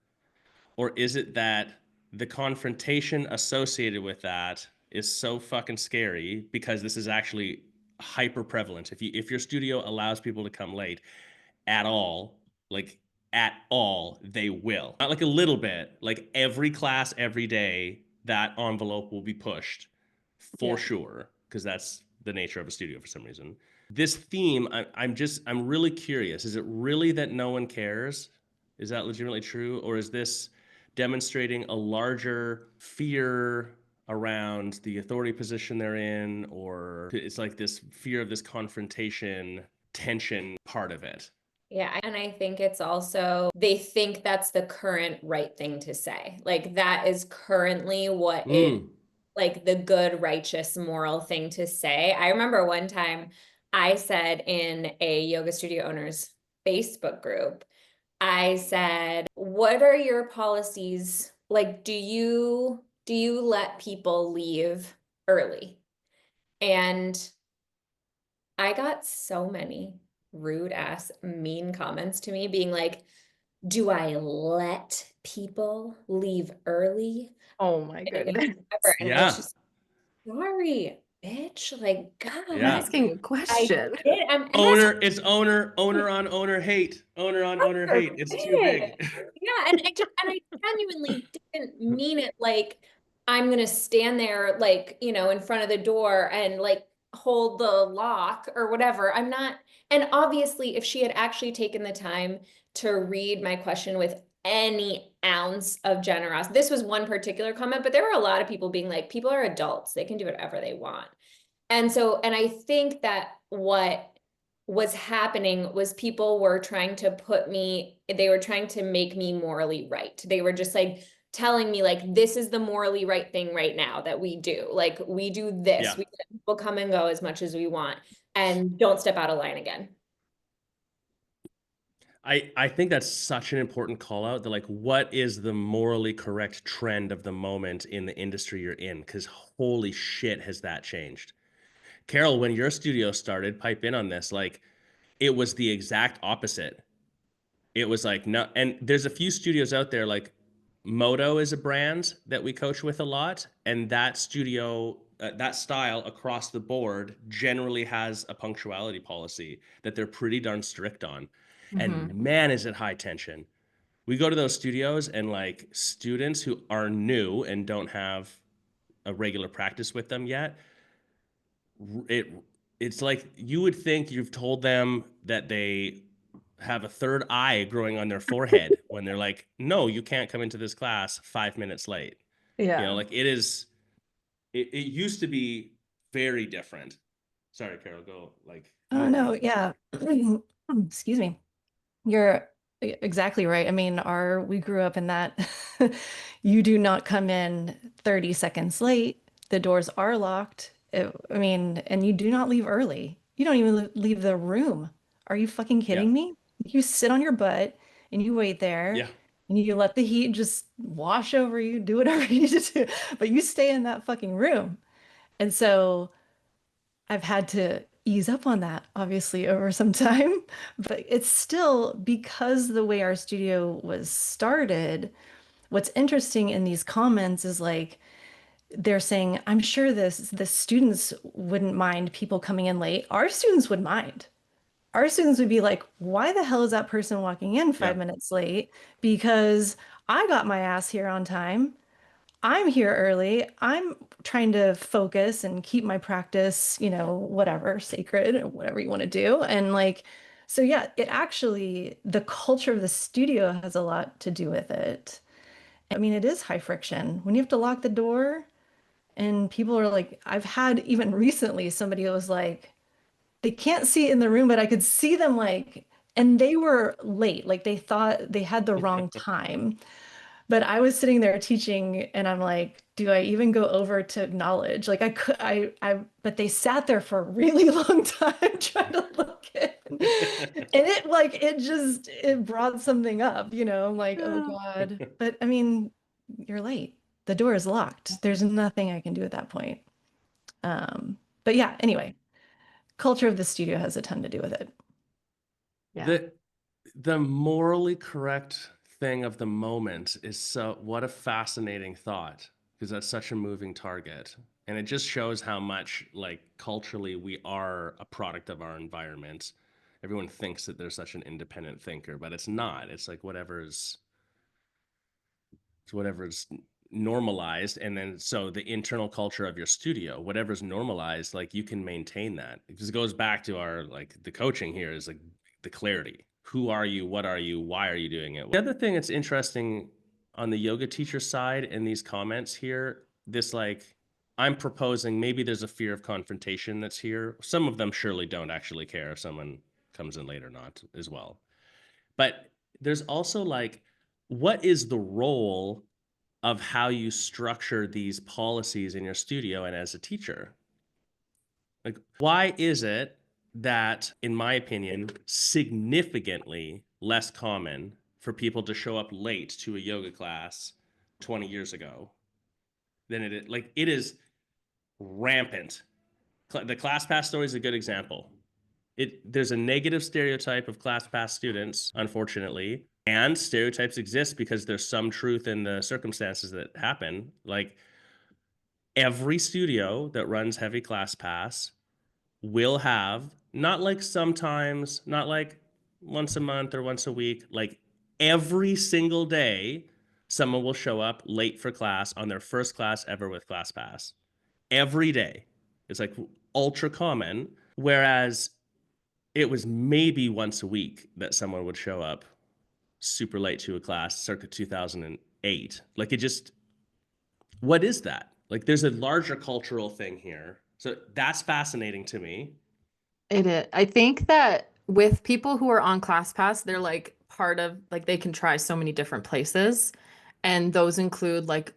Or is it that the confrontation associated with that is so fucking scary because this is actually hyper prevalent? If your studio allows people to come late at all, like at all, they will. Not like a little bit, like every class, every day, that envelope will be pushed for Yeah. sure, because that's the nature of a studio for some reason. This theme, I'm really curious. Is it really that no one cares? Is that legitimately true? Or is this demonstrating a larger fear around the authority position they're in? Or it's like this fear of this confrontation, tension part of it? Yeah, and I think it's also they think that's the current right thing to say. Like that is currently what is like the good, righteous, moral thing to say. I remember one time I said in a yoga studio owners Facebook group, I said, "What are your policies? Like, do you let people leave early?" And I got so many rude ass mean comments to me being like, do I let people leave early? Oh my And goodness. whatever. And I was Yeah. just sorry, bitch. Like, I'm God, Yeah. asking a I question. did. I'm asking. It's owner on owner hate. Owner on owner hate. It's too big. Yeah, and I genuinely didn't mean it like I'm gonna stand there like, in front of the door and like hold the lock or whatever. I'm not, and obviously if she had actually taken the time to read my question with any ounce of generosity, this was one particular comment, but there were a lot of people being like, people are adults, they can do whatever they want. And I think that what was happening was people were trying to they were trying to make me morally right. They were just like telling me like, this is the morally right thing right now that we do. Like we do this, Yeah. we let people come and go as much as we want and don't step out of line again. I think that's such an important call out that like what is the morally correct trend of the moment in the industry you're in? Because holy shit has that changed. Carol, when your studio started, pipe in on this, like it was the exact opposite. It was like no, and there's a few studios out there like Moto is a brand that we coach with a lot, and that studio, that style across the board generally has a punctuality policy that they're pretty darn strict on. And Mhm. man, is it high tension. We go to those studios and like students who are new and don't have a regular practice with them yet, it it's like you would think you've told them that they have a third eye growing on their forehead when they're like, no, you can't come into this class 5 minutes late. Yeah. Like it used to be very different. Sorry, Carol, go like Oh you were no, yeah. Excuse me. You're exactly right. I mean, we grew up in that you do not come in 30 seconds late. The doors are locked. I mean, and you do not leave early. You don't even leave the room. Are you fucking yeah. kidding me? You sit on your butt and you wait there Yeah. and you let the heat just wash over you, do whatever you need to do, but you stay in that fucking room. And so I've had to ease up on that, obviously, over some time, but it's still because the way our studio was started, what's interesting in these comments is like they're saying, I'm sure the students wouldn't mind people coming in late. Our students would mind. Our students would be like, why the hell is that person walking in Yeah. 5 minutes late? Because I got my ass here on time. I'm here early. I'm trying to focus and keep my practice, whatever, sacred or whatever you want to do. And like, so yeah, the culture of the studio has a lot to do with it. I mean, it is high friction. When you have to lock the door and people are like, I've had even recently somebody that was like, they can't see it in the room, but I could see them like, and they were late. Like they thought they had the wrong time. But I was sitting there teaching and I'm like, do I even go over to knowledge? Like but they sat there for a really long time trying to look in. And it brought something up, I'm like, oh God. But I mean, you're late. The door is locked. There's nothing I can do at that point. But yeah, anyway, culture of the studio has a ton to do with it. Yeah. The morally correct thing of the moment is, so what a fascinating thought, because that's such a moving target. And it just shows how much, like, culturally we are a product of our environment. Everyone thinks that they're such an independent thinker, but it's not. It's like whatever's normalized. And then so the internal culture of your studio, whatever's normalized, like, you can maintain that, because it goes back to our, like, the coaching here is like the clarity. Who are you? What are you? Why are you doing it? The other thing that's interesting on the yoga teacher side in these comments here, this, like, I'm proposing maybe there's a fear of confrontation that's here. Some of them surely don't actually care if someone comes in late or not as well. But there's also, like, what is the role of how you structure these policies in your studio and as a teacher? Like, why is it that, in my opinion, significantly less common for people to show up late to a yoga class 20 years ago than it is? Like, it is rampant. The ClassPass story is a good example. There's a negative stereotype of ClassPass students, unfortunately, and stereotypes exist because there's some truth in the circumstances that happen. Like, every studio that runs heavy ClassPass will have, not like sometimes, not like once a month or once a week, like every single day, someone will show up late for class on their first class ever with ClassPass. Every day. It's like ultra common. Whereas it was maybe once a week that someone would show up super late to a class circa 2008. Like, it just, what is that? Like, there's a larger cultural thing here. So that's fascinating to me. It is. I think that with people who are on ClassPass, they're like part of, like, they can try so many different places. And those include like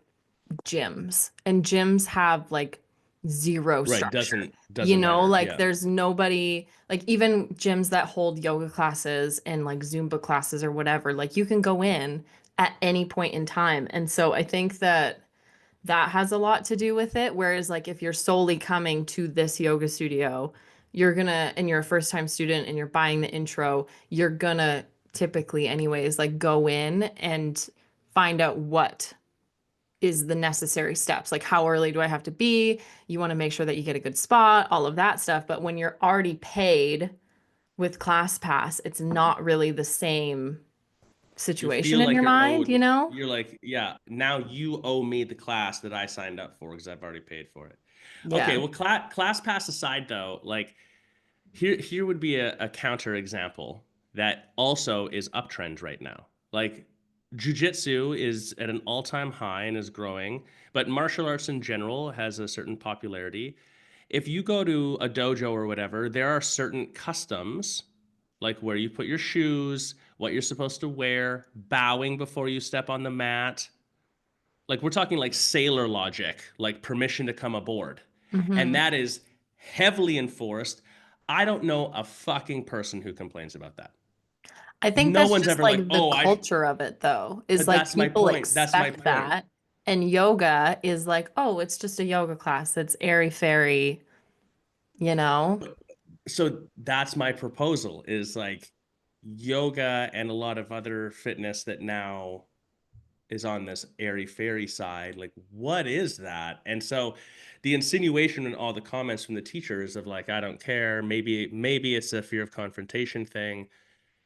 gyms. And gyms have like zero Right. structure. Doesn't matter. Like Yeah. there's nobody, like even gyms that hold yoga classes and like Zumba classes or whatever, like you can go in at any point in time. And so I think that that has a lot to do with it. Whereas, like, if you're solely coming to this yoga studio, and you're a first time student and you're buying the intro, you're gonna typically, anyways, like go in and find out what is the necessary steps. Like, how early do I have to be? You want to make sure that you get a good spot, all of that stuff. But when you're already paid with ClassPass, it's not really the same You situation feel in like your you're mind, owed, you know? you're like, yeah, now you owe me the class that I signed up for because I've already paid for it. Okay, Yeah. well, ClassPass aside though, like, here would be a counter example that also is uptrend right now. Like, jujitsu is at an all-time high and is growing, but martial arts in general has a certain popularity. If you go to a dojo or whatever, there are certain customs, like where you put your shoes, what you're supposed to wear, bowing before you step on the mat. Like, we're talking like sailor logic, like permission to come aboard. And Hmm. that is heavily enforced. I don't know a fucking person who complains about that. I think No that's one's just ever like, like the oh, culture of it, though, is but like that's my people point. That's my expect point. that. And yoga is like, oh, it's just a yoga class. It's airy fairy, you know? So that's my proposal, is like yoga and a lot of other fitness that now is on this airy fairy side. Like, what is that? And so the insinuation in all the comments from the teachers of like, I don't care, maybe it's a fear of confrontation thing.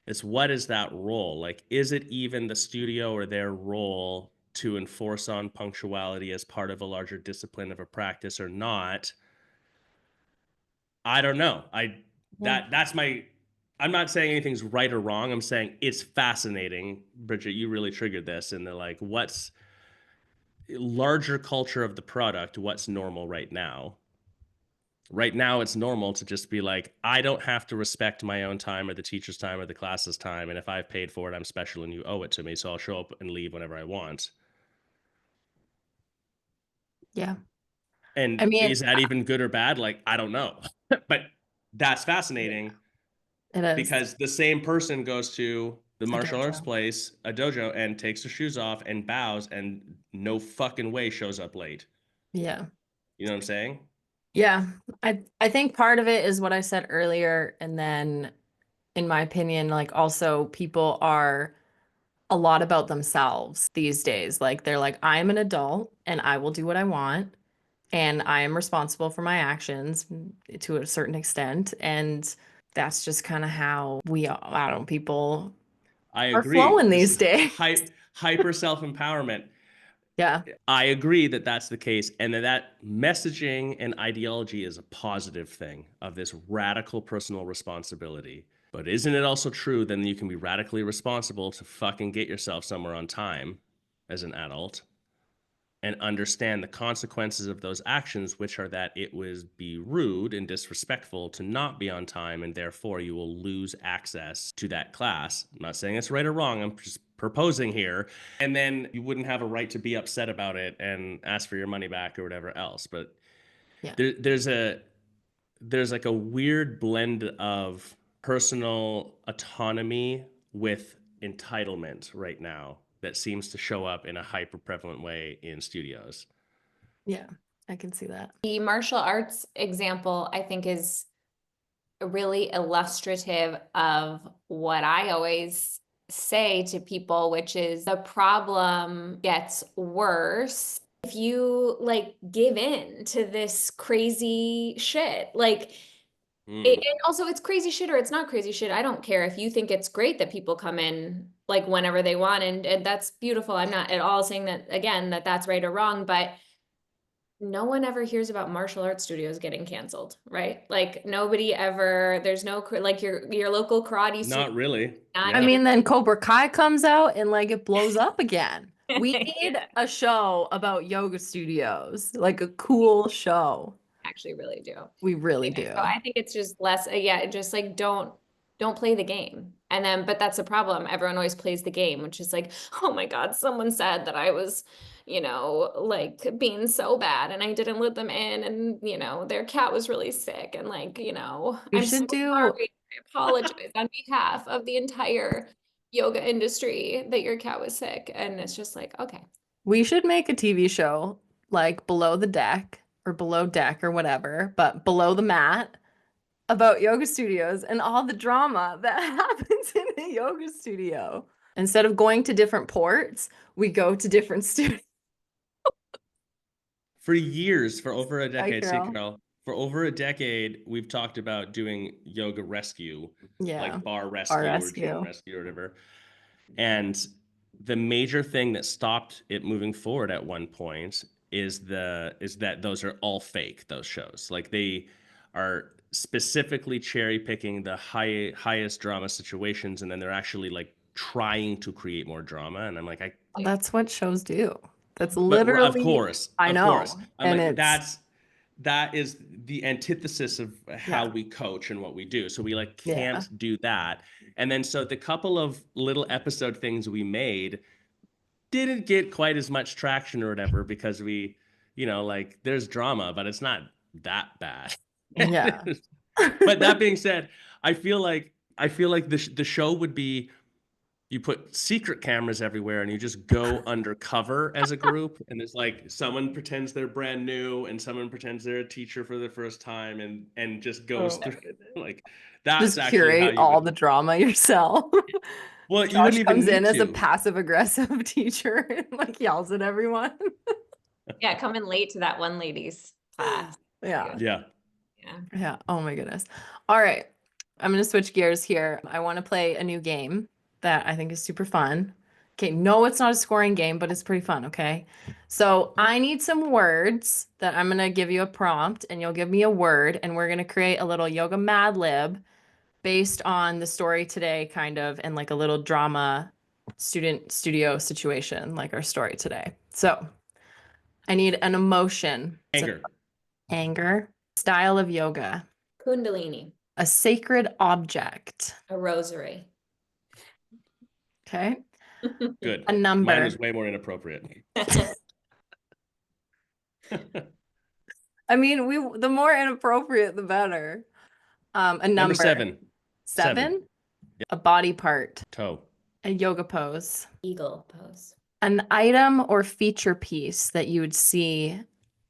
It's, what is that role? Like, is it even the studio or their role to enforce on punctuality as part of a larger discipline of a practice or not? I don't know. Yeah. That's my, I'm not saying anything's right or wrong. I'm saying it's fascinating. Bridget, you really triggered this, and they're like, what's larger culture of the product, what's normal right now? Right now, it's normal to just be like, I don't have to respect my own time or the teacher's time or the class's time. And if I've paid for it, I'm special and you owe it to me. So I'll show up and leave whenever I want. Yeah. And I mean, is that even good or bad? Like, I don't know. But that's fascinating it is because the same person goes to the a martial arts dojo. place, a dojo, and takes her shoes off and bows and no fucking way shows up late. Yeah. You know what I'm saying? Yeah. I think part of it is what I said earlier. And then in my opinion, like also people are a lot about themselves these days. Like they're like, I'm an adult and I will do what I want. And I am responsible for my actions to a certain extent. And that's just kind of how I don't know, people I are agree. flowing This these is days. hyper self-empowerment. Yeah. I agree that that's the case, and that messaging and ideology is a positive thing of this radical personal responsibility. But isn't it also true then you can be radically responsible to fucking get yourself somewhere on time as an adult and understand the consequences of those actions, which are that it would be rude and disrespectful to not be on time, and therefore you will lose access to that class. I'm not saying it's right or wrong, I'm just proposing here. And then you wouldn't have a right to be upset about it and ask for your money back or whatever else. But Yeah. there's like a weird blend of personal autonomy with entitlement right now that seems to show up in a hyper prevalent way in studios. Yeah. I can see that. The martial arts example, I think, is really illustrative of what I always say to people, which is the problem gets worse if you like give in to this crazy shit. Like, and also it's crazy shit or it's not crazy shit. I don't care if you think it's great that people come in like whenever they want, and that's beautiful. I'm not at all saying that again, that that's right or wrong, but no one ever hears about martial arts studios getting canceled, right? Like nobody ever, there's no like your local karate studio. Not really. Not I Yeah. mean, then Cobra Kai comes out and like it blows up again. We need Yeah. a show about yoga studios, like a cool show. Actually really do. We really Yeah, do. so I think it's just less, yeah, just like don't play the game. And then, but that's the problem. Everyone always plays the game, which is like, oh my God, someone said that I was, like being so bad and I didn't let them in and, their cat was really sick and like, We I'm so should do sorry. I apologize on behalf of the entire yoga industry that your cat was sick. And it's just like, okay. we should make a TV show like Below the Deck or Below Deck or whatever, but below the mat about yoga studios and all the drama that happens in a yoga studio. Instead of going to different ports, we go to different studios. For years, for over a Hi, decade, see, Carol. Carol, for over a decade, we've talked about doing yoga rescue, Yeah. like bar Bar rescue or gym rescue. rescue or whatever. And the major thing that stopped it moving forward at one point is that those are all fake, those shows. Like they are specifically cherry picking the highest drama situations, and then they're actually like trying to create more drama. And I'm like, That's what shows do. That's but of literally, course, I of course. know. I'm And like, it's, that is the antithesis of how yeah, we coach and what we do. So we like yeah, can't do that. And then so the couple of little episode things we made didn't get quite as much traction or whatever because we, like there's drama, but it's not that bad. yeah. But that being said, I feel like the show would be you put secret cameras everywhere and you just go undercover as a group, and it's like someone pretends they're brand new and someone pretends they're a teacher for the first time and just goes Oh my through goodness. like that's Just actually how curate you all would. the drama yourself. Well, you Josh wouldn't even comes in need as a to. passive aggressive teacher and like yells at everyone. Yeah, coming late to that one lady's class. Yeah. Yeah. Yeah. Yeah. Oh my goodness. All right. I'm going to switch gears here. I want to play a new game that I think is super fun. Okay. No, it's not a scoring game, but it's pretty fun. Okay. So I need some words that I'm going to give you a prompt and you'll give me a word and we're going to create a little Yoga Mad Lib based on the story today, kind of, and like a little drama student studio situation, like our story today. So I need an emotion. So Anger. anger. Style of yoga. Kundalini. A sacred object. A rosary. Okay. Good. A number. Mine was way more inappropriate. I mean, the more inappropriate, the better. A number. Number 7. 7? Yep. A body part. Toe. A yoga pose. Eagle pose. An item or feature piece that you would see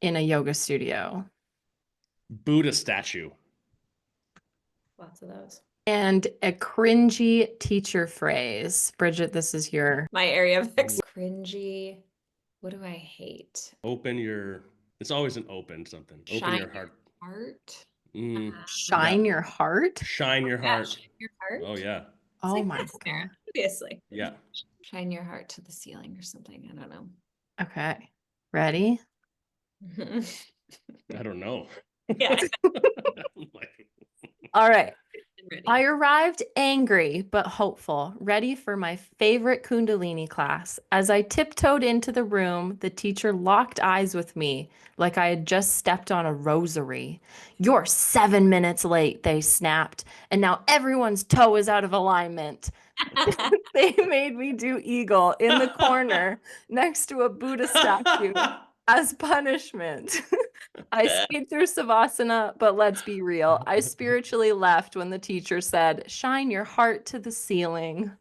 in a yoga studio. Buddha statue. Lots of those. And a cringy teacher phrase. Bridget, this is your... My area of cringy. What do I hate? Open your... It's always an open something. Open your heart. Heart. Shine your heart? Shine your heart. Shine your heart. Oh, yeah. Oh like my there, God. obviously. Yeah. Shine your heart to the ceiling or something. I don't know. Okay. Ready? I don't know. Yeah. All right. Ready. I arrived angry but hopeful, ready for my favorite Kundalini class. As I tiptoed into the room, the teacher locked eyes with me like I had just stepped on a rosary. "You're 7 minutes late," they snapped, "and now everyone's toe is out of alignment." They made me do eagle in the corner next to a Buddha statue as punishment. I stayed through Savasana, but let's be real. I spiritually left when the teacher said, "Shine your heart to the ceiling."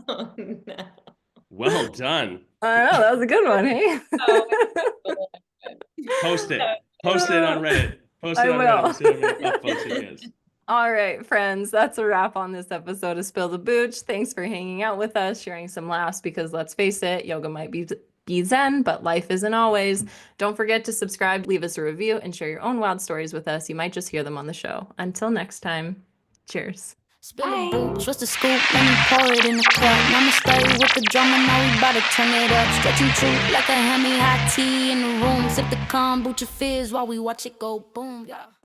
Oh, no. Well done. I know, that was a good one, hey? Post it. Post it on Reddit. Post it I on will. Reddit. See how many upvotes it gets. All right, friends, that's a wrap on this episode of Spill the Booch. Thanks for hanging out with us, sharing some laughs, because let's face it, yoga might be zen, but life isn't always. Don't forget to subscribe, leave us a review, and share your own wild stories with us. You might just hear them on the show. Until next time, cheers. Spill the booch, what's the scoop? Let me pour it in the cup. Mama stay with the drummer, now we bout to turn it up. Stretching truth like a Hemi hot tea in the room. Sip the kombucha fizz while we watch it go boom. Yeah.